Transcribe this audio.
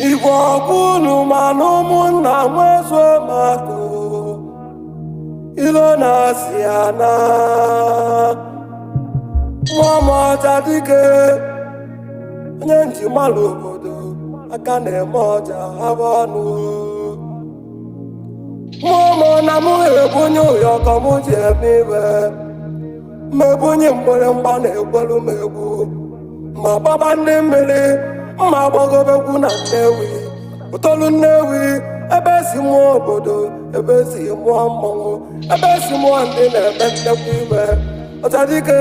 Igbo ọkwụnụ mana ụmụnna nwezuo maka ilo na-asị ana nwaọcha dike onye njimalụ obodo aka na-eme ọja haba ọnụ mụọmụ na mụ ebunye ụyọkọ mụ ji eme ibe mmebunye mgbịrịmgba na-ekwelu m egwu ma gbaba ndị mmiri mma gbagobegwu na Nnewi ụtọlụ Nnewi ebe esi mụọ obodo ebe esi mụọ mmọnwụ ebe esi mụọ ndị na-eme nnekwu ibe ọcha dike